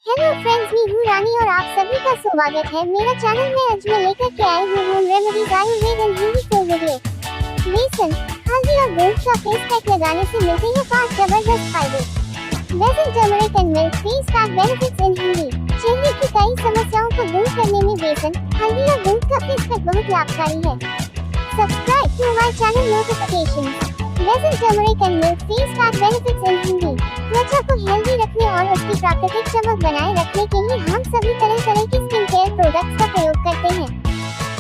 Hello friends, मैं हूँ रानी और आप सभी का स्वागत है मेरा चैनल में। आज मैं लेकर के आई हूँ home remedies Ayurveda and Hindi for video. बेसन, हल्दी और दूध का फेस पैक लगाने से मिलते हैं 5 जबरदस्त फायदे। बेसन, turmeric and milk face pack benefits in Hindi. चेहरे की कई समस्याओं को दूर करने में बेसन, हल्दी और दूध का फेस पैक बहुत लाभकारी है। Subscribe to my channel notifications. Besan, turmeric and milk face pack benefits in Hindi. त्वचा को हेल्दी रखने और उसकी प्राकृतिक चमक बनाए रखने के लिए हम सभी तरह की स्किन केयर प्रोडक्ट्स का प्रयोग करते हैं,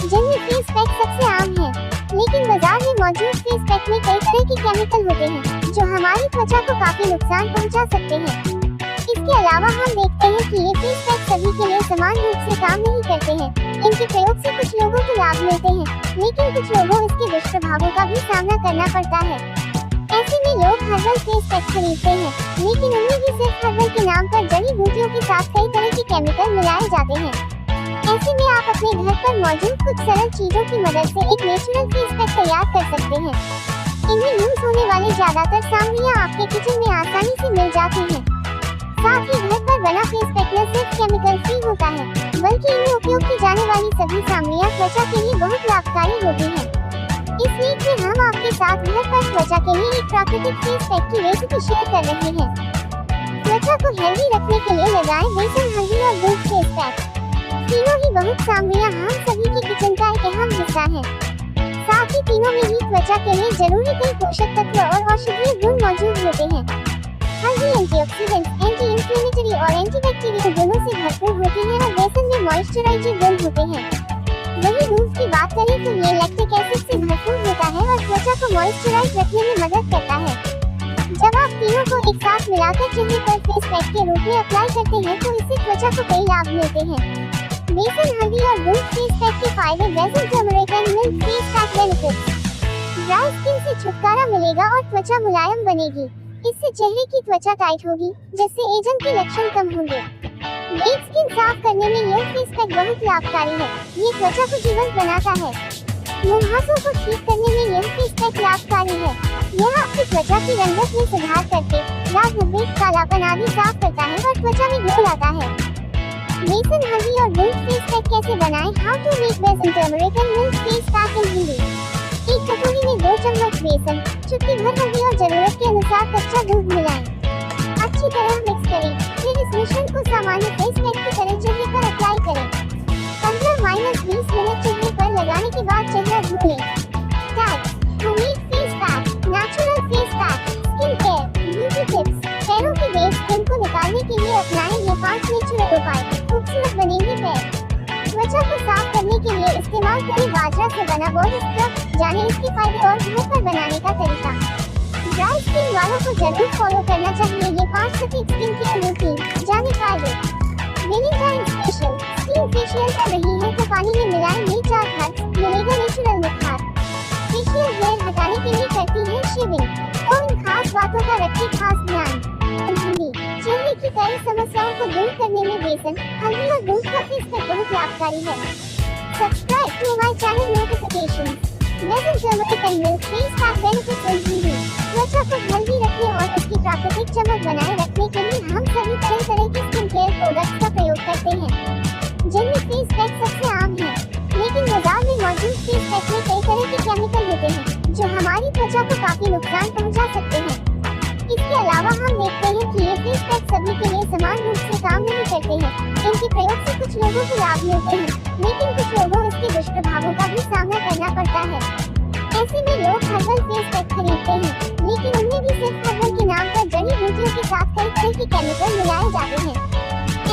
जिनमें फेस पैक सबसे आम है। लेकिन बाजार में मौजूद फेस पैक में कई तरह के केमिकल होते हैं जो हमारी त्वचा को काफी नुकसान पहुंचा सकते हैं। इसके अलावा हम देखते हैं कि ये फेस पैक सभी के लिए समान रूप से काम नहीं करते हैं। इनके प्रयोग से कुछ लोगों को लाभ मिलते हैं, लेकिन कुछ लोगों इसके दुष्प्रभावों का भी सामना करना पड़ता है। ऐसे में लोग हर्बल फेस पैक खरीदते हैं, लेकिन उनमें भी सिर्फ हर्बल के नाम पर जड़ी बूटियों के साथ कई तरह के केमिकल मिलाए जाते हैं। ऐसे में आप अपने घर पर मौजूद कुछ सरल चीजों की मदद से एक नेचुरल फेस पैक तैयार कर सकते हैं। इनमें यूज होने वाले ज्यादातर सामग्रियां आपके किचन में आसानी से मिल जाती हैं। साथ ही घर पर बना फेस पैक न सिर्फ केमिकल फ्री होता है, बल्कि इनमें उपयोग की जाने वाली सभी सामग्रियां त्वचा के लिए बहुत लाभकारी होती हैं। इस वीक में हम आपके साथ घर पर त्वचा के लिए एक प्राकृतिक फेस पैक की रेसिपी शेयर कर रहे हैं। त्वचा को हेल्दी रखने के लिए लगाएं बेसन, हल्दी और दूध फेस पैक। तीनों ही बहुत सामग्रियां हम सभी के किचन का एक अहम हिस्सा है। साथ ही तीनों में ही त्वचा के लिए जरूरी कई पोषक तत्व और औषधीय गुण मौजूद होते हैं। हल्दी एंटीऑक्सीडेंट्स, एंटी इंफ्लेमेटरी और एंटीबैक्टीरियल गुणों से भरपूर होती है और बेसन में मॉइस्चराइजिंग गुण होते हैं। वहीं दूध की बात करें तो ये लैक्टिक एसिड से भरपूर होता है और त्वचा को मॉइस्चराइज रखने में मदद करता है। जब आप तीनों को एक साथ मिलाकर चेहरे पर फेस पैक के रूप में अप्लाई करते हैं तो इससे त्वचा को कई लाभ मिलते हैं। बेसन, हल्दी और दूध फेस पैक के फायदे। बेसन, turmeric and milk face pack benefits. Dry skin से छुटकारा मिलेगा और त्वचा मुलायम बनेगी। इससे चेहरे की त्वचा टाइट होगी, जिससे एजन के लक्षण कम होंगे। डेड स्किन साफ करने में यह फेस पैक बहुत लाभकारी है। ये त्वचा को जीवंत बनाता है। मुहासों को ठीक करने में यह फेस पैक लाभकारी है। यह आपकी त्वचा की रंगत में सुधार करके दाग, धब्बे, कालापन आदि साफ करता है और त्वचा में ग्लो लाता है। बेसन, हल्दी और दूध फेस पैक कैसे बनाएं? How to make besan, turmeric and milk face pack in Hindi. एक कटोरी में 2 चम्मच बेसन, चुटकी भर हल्दी और जरूरत के अनुसार कच्चा दूध मिलाएं। अच्छी तरह मिक्स करें, फिर इस मिश्रण को सामान्य फेस पैक की तरह चेहरे पर अप्लाई करें। 15-20 मिनट चेहरे पर लगाने के बाद चेहरा धो लें। Tag, homemade face pack, natural face pack, skin care, beauty tips. पैरों की डेड स्किन को निकालने के लिए अपनाएं ये 5 नेचुरल उपाय। खूबसूरत बनेंगे पैर। त्वचा को साफ करने के लिए इस्तेमाल करें बाजरा से बना बॉडी स्क्रब। जाने इसके फायदे और घर पर बनाने का तरीका। ड्राई स्किन वालों को जरूर फॉलो करना चाहिए ये 5 सटीक स्किन केयर रूटीन। जाने फायदे। वैलेंटाइन स्पेशल, स्किन फेशियल कर रही है तो पानी में मिलाएं ये 4 हर्ब्स, मिलेगा नेचुरल निखार। फेशियल हेयर हटाने के लिए करती है शेविंग, तो इन खास बातों का रखें खास ध्यान। चेहरे की कई समस्याओं को दूर करने में बेसन, हल्दी और दूध का फेस पैक बहुत लाभकारी है। Subscribe to my channel notifications. Besan, turmeric and milk face pack benefits in Hindi. त्वचा को हेल्दी रखने और उसकी प्राकृतिक चमक बनाए रखने के लिए हम सभी तरह के स्किन केयर प्रोडक्ट्स का प्रयोग करते हैं, जिनमें फेस पैक सबसे आम है। लेकिन बाजार में मौजूद फेस पैक में कई तरह के केमिकल होते हैं जो हमारी त्वचा को काफी नुकसान पहुंचा सकते हैं। इसके अलावा हम देखते हैं कि ये फेस पैक सभी के लिए समान रूप से काम नहीं करते हैं। इनके प्रयोग से कुछ लोगों को लाभ मिलते हैं, लेकिन कुछ लोगों इसके दुष्प्रभावों का भी सामना करना पड़ता है। ऐसे में लोग हर्बल फेस पैक खरीदते हैं, लेकिन उनमें भी सिर्फ हर्बल के नाम पर जड़ी बूटियों के साथ कई तरह के केमिकल मिलाए जाते हैं।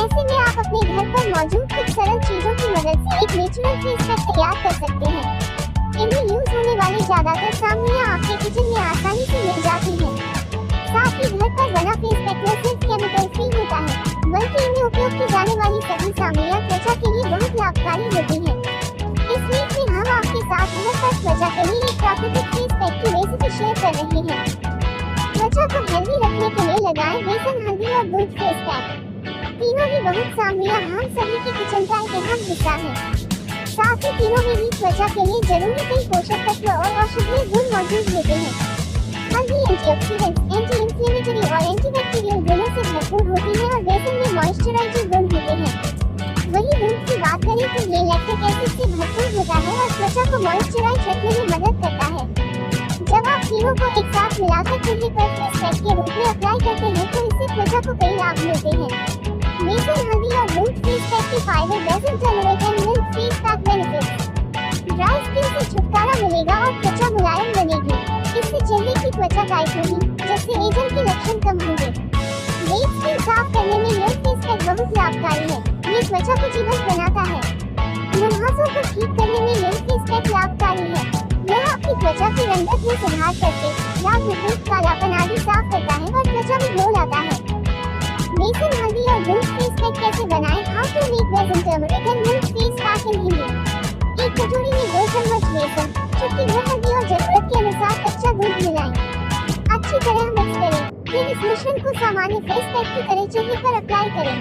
ऐसे में आप अपने घर पर मौजूद कुछ सरल चीजों की मदद से एक नेचुरल फेस पैक तैयार कर सकते हैं। इनमें यूज होने वाली ज्यादातर सामग्रियां आपके किचन में आसानी से मिल जाती हैं। साथ ही घर पर बना फेस पैक में सिर्फ केमिकल फ्री होता है, बल्कि इनमें उपयोग की जाने वाली सभी सामग्रियां त्वचा के लिए बहुत लाभकारी होती हैं। इस वीक में हम आपके साथ घर पर त्वचा के लिए एक प्राकृतिक फेस पैक की रेसिपी शेयर कर रहे हैं। त्वचा को हेल्दी रखने के लिए लगाएं बेसन, हल्दी और दूध फेस पैक। तीनों ही बहुत सामग्रियां हम सभी के किचन का एक अहम हिस्सा है। साथ ही तीनों में ही त्वचा के लिए जरूरी कई पोषक तत्व और औषधीय गुण मौजूद होते हैं। हल्दी एंटीऑक्सीडेंट्स, एंटी इंफ्लेमेटरी और एंटीबैक्टीरियल गुणों से भरपूर होती है और बेसन में मॉइस्चराइजिंग गुण होते हैं। वहीं दूध की बात करें तो ये लैक्टिक एसिड से भरपूर होता है और त्वचा को मॉइस्चराइज रखने में मदद करता है। जब आप तीनों को एक साथ मिलाकर चेहरे पर फेस पैक के रूप में अप्लाई करते हैं तो इससे त्वचा को कई लाभ मिलते हैं। बेसन, हल्दी और दूध फेस पैक के फायदे। बेसन, turmeric and milk face pack benefits. Dry skin से छुटकारा मिलेगा और त्वचा मुलायम बनेगी। इससे चेहरे की त्वचा टाइट होगी, जिससे एजन के लक्षण कम होंगे। डेड स्किन साफ करने में यह फेस पैक बहुत लाभकारी है। ये त्वचा को जीवंत बनाता है। मुहासों को ठीक करने में यह फेस पैक लाभकारी है। यह आपकी त्वचा की रंगत में सुधार करके दाग, धब्बे, कालापन आदि साफ करता है और त्वचा में ग्लो लाता है। बेसन, हल्दी और दूध फेस पैक कैसे बनाएं? How to make besan, turmeric and milk face pack in Hindi. एक कटोरी में 2 चम्मच बेसन, चुटकी भर हल्दी और जरूरत के अनुसार कच्चा दूध मिलाएं। अच्छी तरह मिक्स करें। फिर इस मिश्रण को सामान्य फेस पैक की तरह चेहरे पर अप्लाई करें।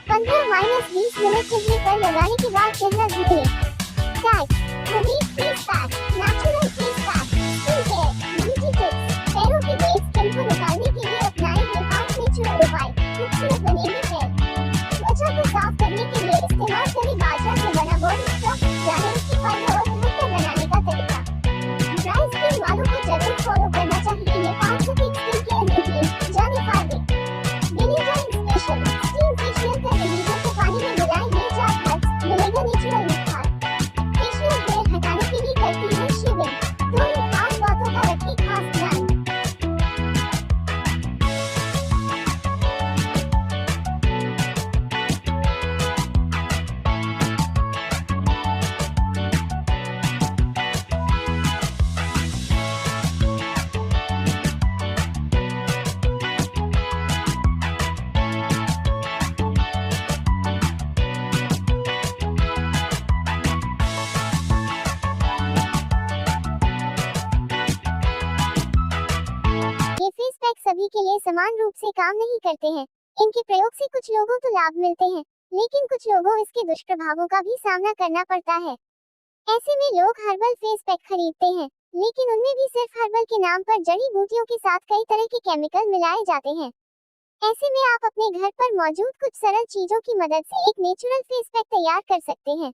15-20 मिनट चेहरे पर लगाने के बाद चेहरा धो लें। Tag homemade face pack, natural face pack, skin care, beauty tips. पैरों के डेड स्किन को निकालने के लिए अपनाएं ये 5 नेचुरल उपाय। खूबसूरत बनेगी पैर। त्वचा को साफ करने के लिए इस्तेमाल करें बाजरा से बना बॉडी स्क्रब। जानें इसके फायदे और बेहतर बनाने का तरीका। ड्राई स्किन वालों को जरूर फॉलो करना चाहिए ये 5 सटीक स्किन केयर रूटीन। जानें फायदे। Daily drawing special, steam facial कर लीजिए तो पानी में मिलाएं ये 4 हर्ब्स, मिलेगा नेचुरल निखार। फेशियल हेयर हटाने के लिए करती है शेविंग। तो इन खास बातों का रखें खास ध्यान। ये फेस पैक सभी के लिए समान रूप से काम नहीं करते हैं। इनके प्रयोग से कुछ लोगों को लाभ मिलते हैं, लेकिन कुछ लोगों इसके दुष्प्रभावों का भी सामना करना पड़ता है। ऐसे में लोग हर्बल फेस पैक खरीदते हैं, लेकिन उनमें भी सिर्फ हर्बल के नाम पर जड़ी बूटियों के साथ कई तरह के केमिकल मिलाए जाते हैं। ऐसे में आप अपने घर पर मौजूद कुछ सरल चीजों की मदद से एक नेचुरल फेस पैक तैयार कर सकते हैं।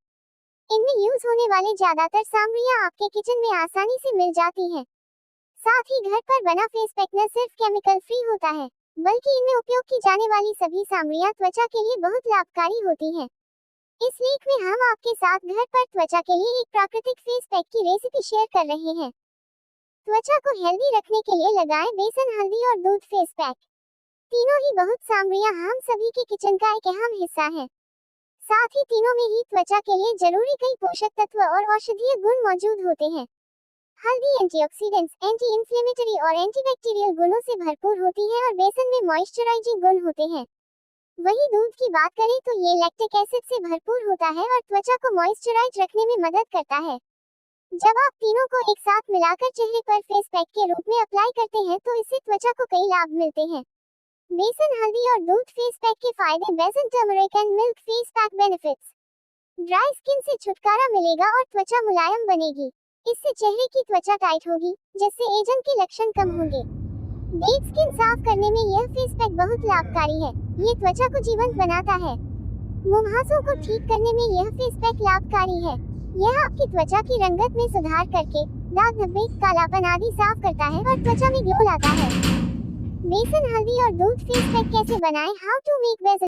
इनमें यूज होने वाले ज्यादातर सामग्रियां आपके किचन में आसानी से मिल जाती हैं। साथ ही घर पर बना फेस पैक न सिर्फ केमिकल फ्री होता है, बल्कि इनमें उपयोग की जाने वाली सभी सामग्रियां त्वचा के लिए बहुत लाभकारी होती हैं। इस लेख में हम आपके साथ घर पर त्वचा के लिए एक प्राकृतिक फेस पैक की रेसिपी शेयर कर रहे हैं। त्वचा को हेल्दी रखने के लिए लगाएं बेसन, हल्दी और दूध फेस पैक। तीनों ही बहुत सामग्रियां हम सभी के किचन का एक अहम हिस्सा है। साथ ही तीनों में ही त्वचा के लिए जरूरी कई पोषक तत्व और औषधीय गुण मौजूद होते हैं। हल्दी एंटीऑक्सीडेंट्स, एंटी इंफ्लेमेटरी और एंटीबैक्टीरियल गुणों से भरपूर होती है और बेसन में मॉइस्चराइजिंग गुण होते हैं। वहीं दूध की बात करें तो ये लैक्टिक एसिड से भरपूर होता है और त्वचा को मॉइस्चराइज रखने में मदद करता है। जब आप तीनों को एक साथ मिलाकर चेहरे पर फेस पैक के रूप में अप्लाई करते हैं तो इससे त्वचा को कई लाभ मिलते हैं। बेसन, हल्दी और दूध फेस पैक के फायदे। बेसन, turmeric and milk face pack benefits. Dry skin से छुटकारा मिलेगा और त्वचा मुलायम बनेगी। इससे चेहरे की त्वचा टाइट होगी, जिससे एजन के लक्षण कम होंगे। डेड स्किन साफ करने में यह फेस पैक बहुत लाभकारी है। ये त्वचा को जीवंत बनाता है। मुहासों को ठीक करने में यह फेस पैक लाभकारी है। यह आपकी त्वचा की रंगत में सुधार करके दाग, धब्बे, कालापन आदि साफ करता है और त्वचा में ग्लो लाता है। बेसन, हल्दी और दूध फेस पैक कैसे बनाएं? हाउ टू मेक बेसन